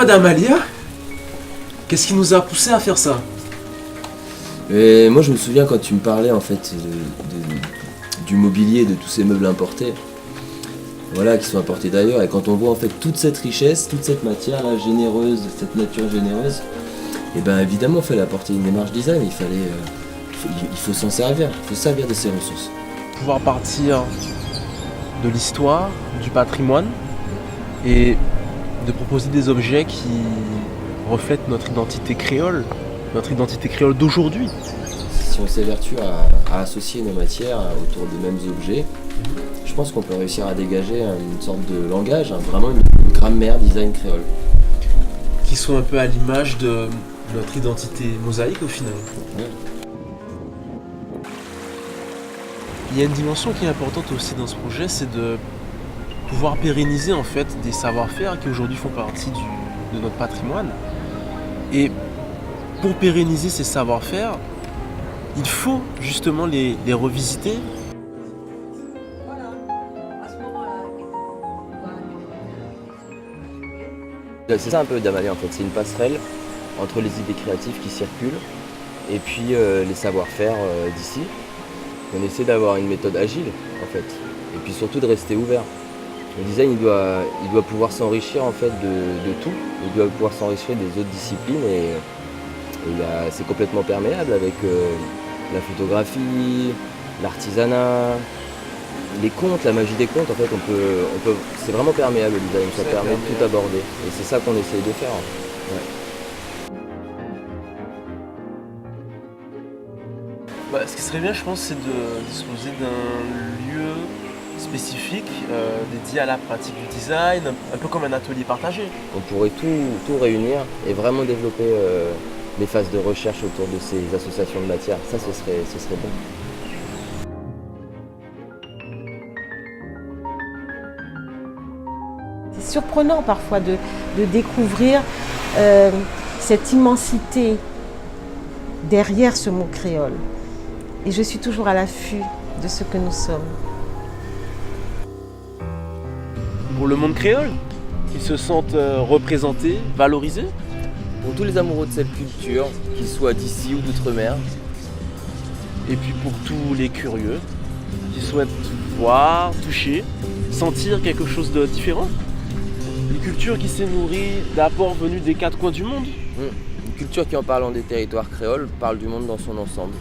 d'Amalia? Qu'est-ce qui nous a poussé à faire ça? Et moi je me souviens quand tu me parlais en fait du mobilier, de tous ces meubles importés, voilà, qui sont importés d'ailleurs, et quand on voit en fait toute cette richesse, toute cette matière là généreuse, cette nature généreuse, et ben évidemment il fallait apporter une démarche design, il faut s'en servir, il faut servir de ces ressources. Pouvoir partir de l'histoire, du patrimoine, et de proposer des objets qui reflètent notre identité créole d'aujourd'hui. Si on s'évertue à associer nos matières autour des mêmes objets, je pense qu'on peut réussir à dégager une sorte de langage, vraiment une grammaire design créole. Qui sont un peu à l'image de notre identité mosaïque au final. Ouais. Il y a une dimension qui est importante aussi dans ce projet, c'est de pouvoir pérenniser en fait des savoir-faire qui aujourd'hui font partie de notre patrimoine. Et pour pérenniser ces savoir-faire, il faut justement les revisiter. C'est ça un peu d'Amalia en fait, c'est une passerelle entre les idées créatives qui circulent et puis les savoir-faire d'ici. On essaie d'avoir une méthode agile en fait, et puis surtout de rester ouvert. Le design il doit pouvoir s'enrichir en fait de tout, il doit pouvoir s'enrichir des autres disciplines et c'est complètement perméable avec la photographie, l'artisanat, les contes, la magie des contes. En fait, c'est vraiment perméable le design, ça permet de tout aborder et c'est ça qu'on essaye de faire. Ouais. Ce qui serait bien, je pense, c'est de disposer d'un lieu spécifique dédié à la pratique du design, un peu comme un atelier partagé. On pourrait tout réunir et vraiment développer des phases de recherche autour de ces associations de matières. Ça, ce serait bon. C'est surprenant parfois de découvrir cette immensité derrière ce mot créole. Et je suis toujours à l'affût de ce que nous sommes. Pour le monde créole, qu'ils se sentent représentés, valorisés. Pour tous les amoureux de cette culture, qu'ils soient d'ici ou d'outre-mer. Et puis pour tous les curieux qui souhaitent voir, toucher, sentir quelque chose de différent. Une culture qui s'est nourrie d'apports venus des quatre coins du monde. Une culture qui, en parlant des territoires créoles, parle du monde dans son ensemble.